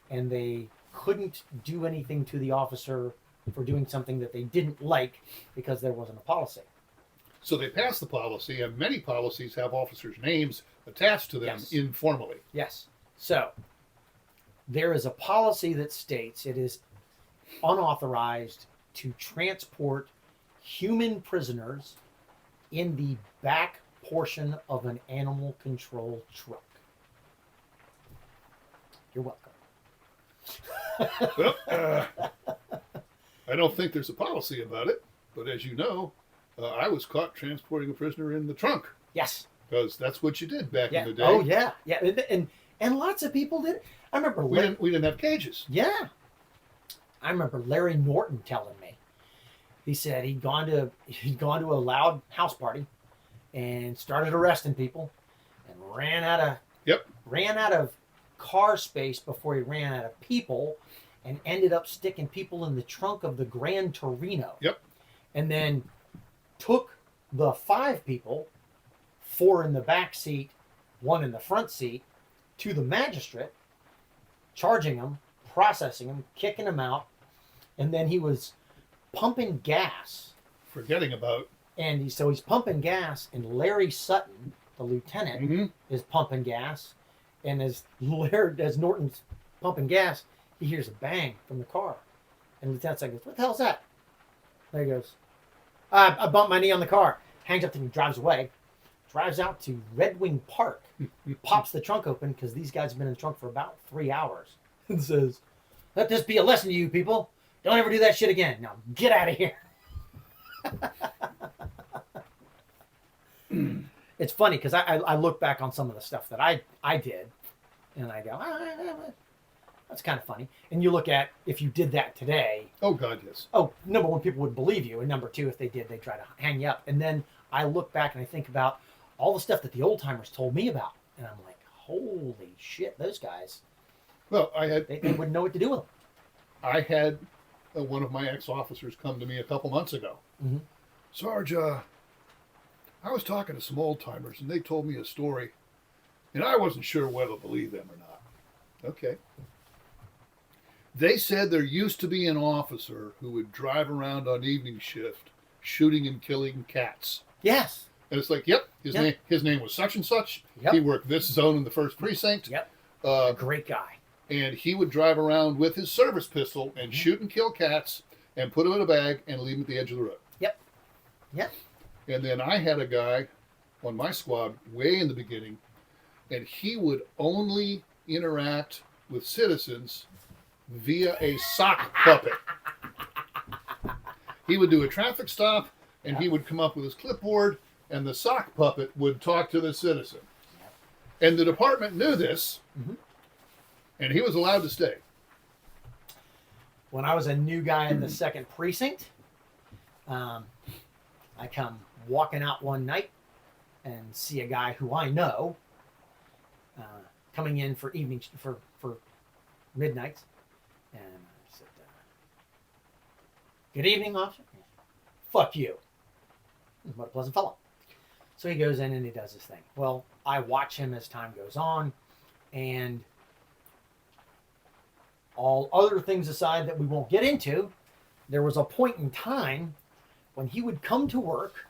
And they couldn't do anything to the officer for doing something that they didn't like because there wasn't a policy. So they passed the policy, and many policies have officers' names attached to them informally. Yes. So there is a policy that states it is unauthorized to transport human prisoners in the back portion of an animal control truck. You're welcome. Well, I don't think there's a policy about it, but as you know, I was caught transporting a prisoner in the trunk. Yes. Because that's what you did back Yeah. in the day. Oh yeah. Yeah. And lots of people did. I remember. We didn't have cages. Yeah. I remember Larry Norton telling me. He said he'd gone to a loud house party, and started arresting people, and ran out of car space before he ran out of people, and ended up sticking people in the trunk of the Gran Torino. Yep. And then took the 5 people, 4 in the back seat, 1 in the front seat, to the magistrate, charging them, processing them, kicking them out, and then he was pumping gas. Forgetting about. And he's pumping gas, and Larry Sutton, the lieutenant, is pumping gas, and as Norton's pumping gas, he hears a bang from the car, and the lieutenant's like, "What the hell's that?" There he goes. I bumped my knee on the car. Hangs up and drives away. Drives out to Red Wing Park. Pops the trunk open because these guys have been in the trunk for about 3 hours, and says, "Let this be a lesson to you people. Don't ever do that shit again. Now get out of here." It's funny because I look back on some of the stuff that I did, and I go, that's kind of funny. And you look at if you did that today. Oh God, yes. Oh, number one, people would believe you, and number two, if they did, they'd try to hang you up. And then I look back and I think about all the stuff that the old timers told me about, and I'm like, holy shit, those guys. Well, they wouldn't know what to do with them. I had one of my ex-officers come to me a couple months ago. Mm-hmm. Sarge, I was talking to some old timers, and they told me a story, and I wasn't sure whether to believe them or not. Okay. They said there used to be an officer who would drive around on evening shift shooting and killing cats. Yes. And it's like, yep, his name was such and such. Yep. He worked this zone in the 1st precinct. Yep. Great guy. And he would drive around with his service pistol and shoot and kill cats and put them in a bag and leave them at the edge of the road. Yep. Yep. And then I had a guy on my squad way in the beginning, and he would only interact with citizens via a sock puppet. He would do a traffic stop, and he would come up with his clipboard, and the sock puppet would talk to the citizen. And the department knew this, and he was allowed to stay. When I was a new guy in the 2nd precinct, I come walking out one night and see a guy who I know coming in for evening for midnights, and I said, "Good evening, officer." "Fuck you." What a pleasant fellow. So he goes in and he does his thing. Well, I watch him as time goes on, and all other things aside that we won't get into, there was a point in time when he would come to work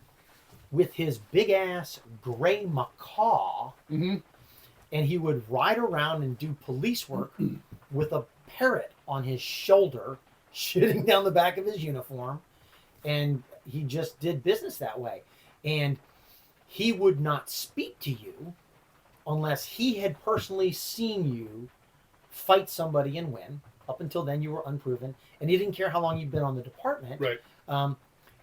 with his big ass gray macaw, and he would ride around and do police work with a parrot on his shoulder, shitting down the back of his uniform, and he just did business that way. And he would not speak to you unless he had personally seen you fight somebody and win. Up until then, you were unproven, and he didn't care how long you'd been on the department. Right.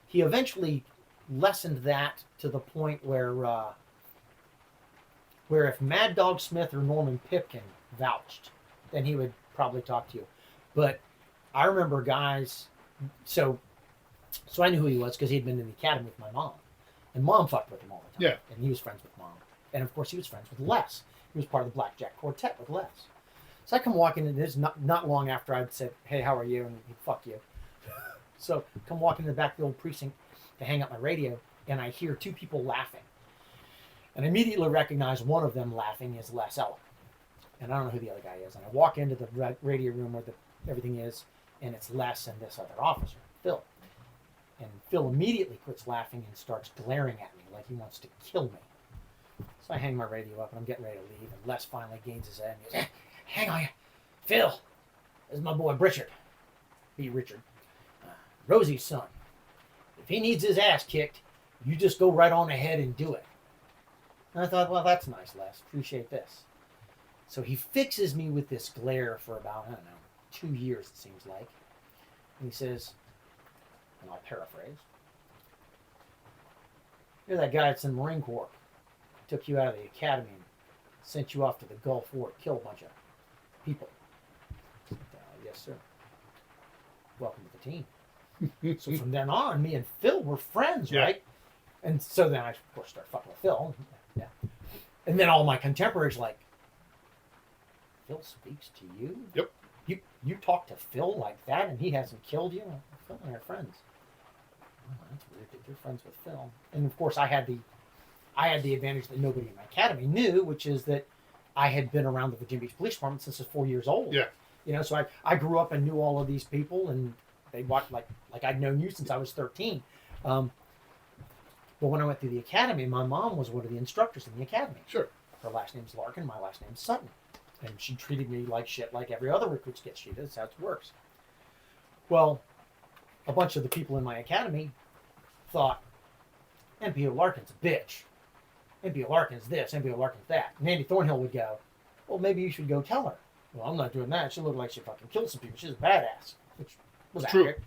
He eventually lessened that to the point where if Mad Dog Smith or Norman Pipkin vouched, then he would probably talk to you. But I remember guys, so I knew who he was because he'd been in the academy with my mom, and Mom fucked with him all the time. Yeah. And he was friends with Mom, and of course he was friends with Les. He was part of the Blackjack Quartet with Les. So I come walking in. This not long after I'd said, "Hey, how are you?" and he'd fuck you. So come walking in the back of the old precinct to hang up my radio, and I hear 2 people laughing. And I immediately recognize one of them laughing is Les Ella. And I don't know who the other guy is. And I walk into the radio room where everything is, and it's Les and this other officer, Phil. And Phil immediately quits laughing and starts glaring at me like he wants to kill me. So I hang my radio up, and I'm getting ready to leave, and Les finally gains his head and goes, "Hang on, Phil, this is my boy Richard. B. Richard. Rosie's son. If he needs his ass kicked, you just go right on ahead and do it." And I thought, well, that's nice, Les. Appreciate this. So he fixes me with this glare for about, 2 years, it seems like. And he says, and I'll paraphrase, "You're that guy that's in the Marine Corps. took you out of the academy and sent you off to the Gulf War to kill a bunch of people. Yes, sir. Welcome to the team. So from then on, me and Phil were friends, Yeah. right? And so then I, of course, started fucking with Phil. Yeah. And then all my contemporaries like, Phil speaks to you? Yep. You talk to Phil like that and he hasn't killed you? Phil and I are friends. Oh, that's weird that you're friends with Phil. And of course I had the advantage that nobody in my academy knew, which is that I had been around the Virginia Beach Police Department since I was 4 years old. Yeah. You know, so I grew up and knew all of these people, and they watched like I'd known you since I was 13. But when I went through the academy, my mom was one of the instructors in the academy. Sure. Her last name's Larkin, my last name's Sutton. And she treated me like shit like every other recruit gets treated. That's how it works. Well, a bunch of the people in my academy thought, MPO Larkin's a bitch. MPO Larkin's this, MPO Larkin's that. And Andy Thornhill would go, well, maybe you should go tell her. Well, I'm not doing that. She looked like she fucking killed some people. She's a badass, which was accurate.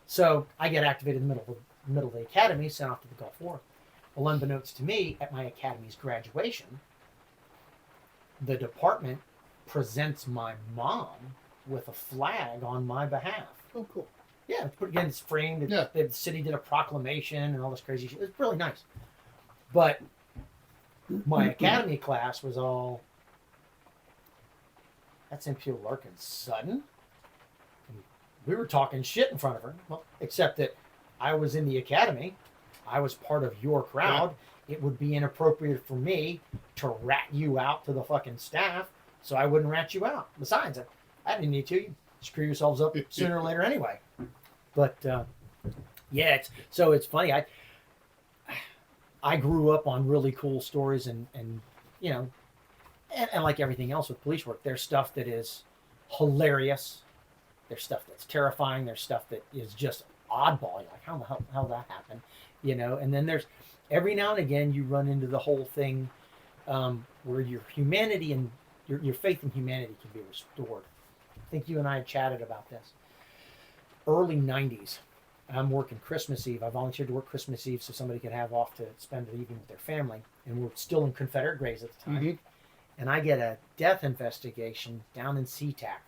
So I get activated in the middle of the academy, sent off to the Gulf War. Well, unbeknownst to me, at my academy's graduation, the department presents my mom with a flag on my behalf. Oh, cool. Yeah, again, it's framed. Yeah. The city did a proclamation and all this crazy shit. It was really nice. But my academy class was all, that's MPO Larkin's son. And we were talking shit in front of her. Well, except that I was in the academy. I was part of your crowd. Yeah. It would be inappropriate for me to rat you out to the fucking staff, so I wouldn't rat you out. Besides, I didn't need to. You screw yourselves up sooner or later anyway. But yeah, it's funny. I grew up on really cool stories, and you know, and like everything else with police work, there's stuff that is hilarious. There's stuff that's terrifying. There's stuff that is just oddball. You're like, how the hell that happened? You know, and then there's every now and again you run into the whole thing where your humanity and your faith in humanity can be restored. I think you and I had chatted about this. Early 90s, I'm working Christmas Eve. I volunteered to work Christmas Eve so somebody could have off to spend the evening with their family. And we're still in Confederate graves at the time. Mm-hmm. And I get a death investigation down in SeaTac.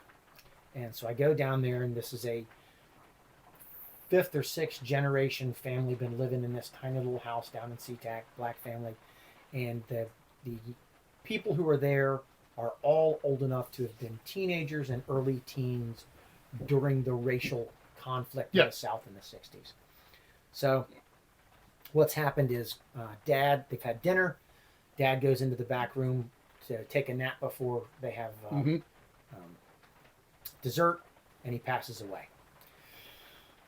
And so I go down there, and this is a 5th or 6th generation family, been living in this tiny little house down in SeaTac, black family. And the people who are there are all old enough to have been teenagers and early teens during the racial conflict in the South in the 60s. So what's happened is they've had dinner. Dad goes into the back room to take a nap before they have dessert, and he passes away.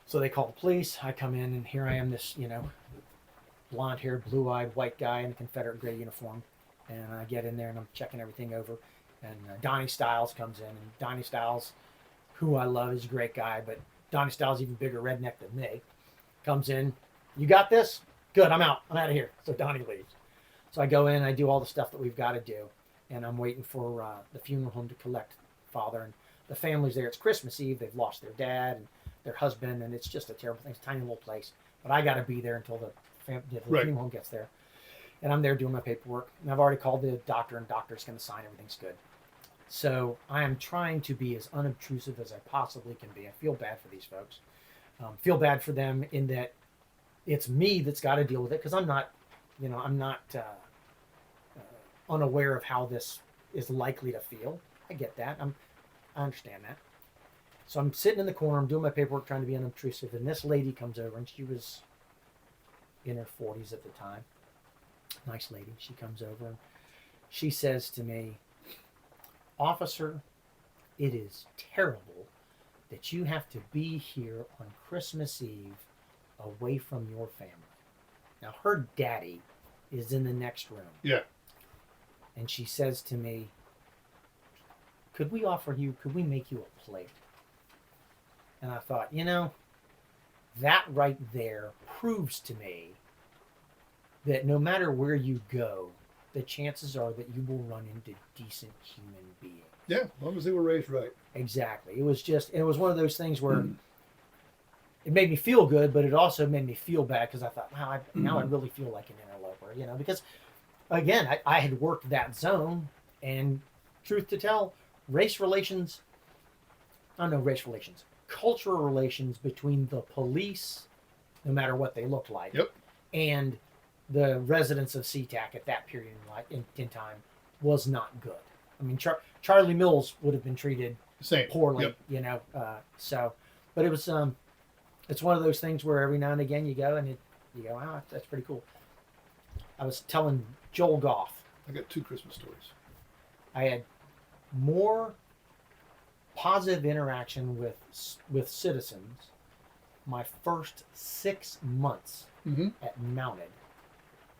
So they call the police. I come in, and here I am, this, blonde-haired, blue-eyed white guy in a Confederate gray uniform. And I get in there, and I'm checking everything over. And Donnie Stiles comes in, and Donnie Stiles, who I love, is a great guy, but Donnie Stiles, even bigger redneck than me, comes in. You got this? Good, I'm out. I'm out of here. So Donnie leaves. So I go in, I do all the stuff that we've got to do, and I'm waiting for the funeral home to collect Father. And the family's there. It's Christmas Eve. They've lost their dad and their husband, and it's just a terrible thing. It's a tiny little place. But I got to be there until the funeral home gets there. And I'm there doing my paperwork. And I've already called the doctor, and doctor's going to sign. Everything's good. So I am trying to be as unobtrusive as I possibly can be. I feel bad for these folks. Feel bad for them in that it's me that's got to deal with it, because I'm not unaware of how this is likely to feel. I get that. I understand that. So I'm sitting in the corner. I'm doing my paperwork, trying to be unobtrusive. And this lady comes over, and she was in her 40s at the time. Nice lady. She comes over, and she says to me, "Officer, it is terrible that you have to be here on Christmas Eve away from your family." Now, her daddy is in the next room. Yeah. And she says to me, could we make you a plate? And I thought, that right there proves to me that no matter where you go, the chances are that you will run into decent human beings. Yeah, as long as they were raised right. Exactly. It was one of those things where it made me feel good, but it also made me feel bad, because I thought, wow, now I really feel like an interloper, because again, I had worked that zone, and truth to tell, race relations, I don't know, race relations, cultural relations between the police, no matter what they looked like, Yep. and the residents of SeaTac at that period in time was not good. I mean, Charlie Mills would have been treated Same. poorly, Yep. So, but it was it's one of those things where every now and again you go and you go, wow, that's pretty cool. I was telling Joel Goff, I got 2 Christmas stories. I had more positive interaction with citizens my first 6 months Mm-hmm. at Mounted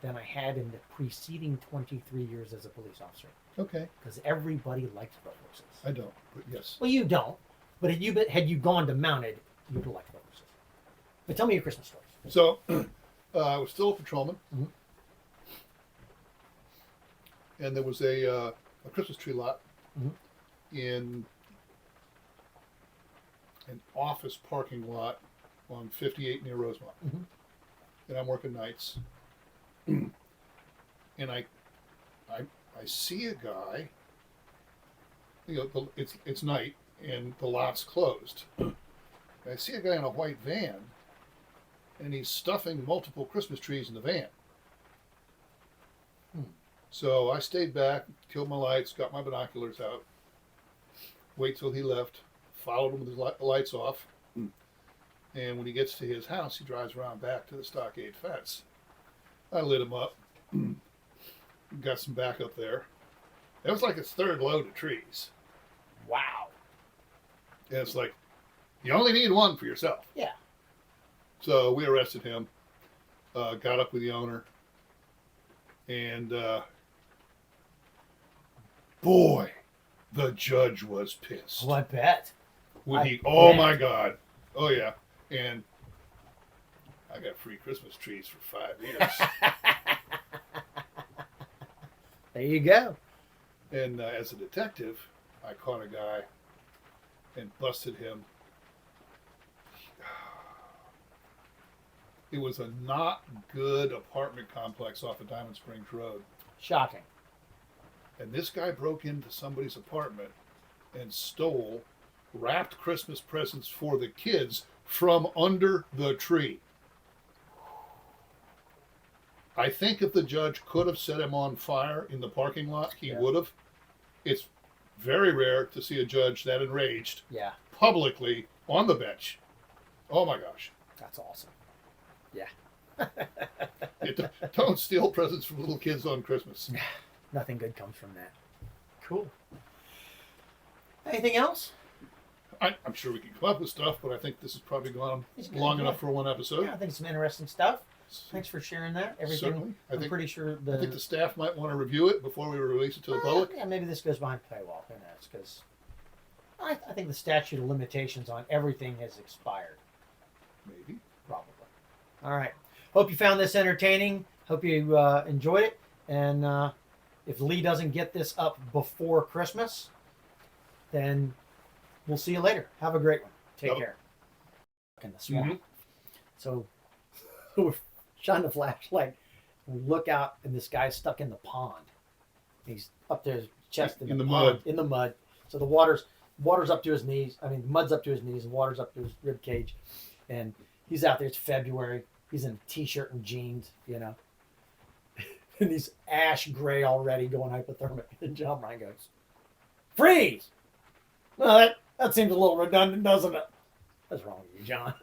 than I had in the preceding 23 years as a police officer, Okay. because everybody liked the horses. I don't, but yes. Well, you don't, but had you gone to Mounted, you'd have liked the horses. But tell me your Christmas stories. So, I was still a patrolman, Mhm. and there was a Christmas tree lot Mhm. in an office parking lot on 58 near Rosemont. Mhm. And I'm working nights, and I see a guy. It's night and the lot's closed. I see a guy in a white van, and he's stuffing multiple Christmas trees in the van. So I stayed back, killed my lights, got my binoculars out, wait till he left, followed him with his lights off. And when he gets to his house, he drives around back to the stockade fence. I lit him up, got some backup there. That was like his 3rd load of trees. Wow. And it's like, you only need one for yourself. Yeah. So we arrested him, got up with the owner, and boy, the judge was pissed. Well, I bet. Oh my God. Oh yeah. And I got free Christmas trees for 5 years. There you go. And as a detective, I caught a guy and busted him. It was a not good apartment complex off of Diamond Springs Road. Shocking. And this guy broke into somebody's apartment and stole wrapped Christmas presents for the kids from under the tree. I think if the judge could have set him on fire in the parking lot, he would have. It's very rare to see a judge that enraged Yeah. publicly on the bench. Oh my gosh. That's awesome. Yeah. Don't steal presents from little kids on Christmas. Nothing good comes from that. Cool. Anything else? I'm sure we can come up with stuff, but I think this has probably gone It's good, long yeah. enough for one episode. Yeah, I think some interesting stuff. Thanks for sharing that. Everything. Certainly. I'm pretty sure I think the staff might want to review it before we release it to the public. Yeah, maybe this goes behind paywall. Who knows? Because I think the statute of limitations on everything has expired. Maybe. Probably. All right. Hope you found this entertaining. Hope you enjoyed it. And if Lee doesn't get this up before Christmas, then we'll see you later. Have a great one. Take care. In the swamp. Mhm. So we're shining the flashlight. We look out, and this guy's stuck in the pond. He's up to his chest in the pond, mud. in the mud. So the water's up to his knees. I mean, mud's up to his knees, and water's up to his rib cage. And he's out there. It's February. He's in a t-shirt and jeans, and he's ash gray already, going hypothermic. And John Ryan goes, "Freeze!" Well, that seems a little redundant, doesn't it? What's wrong with you, John?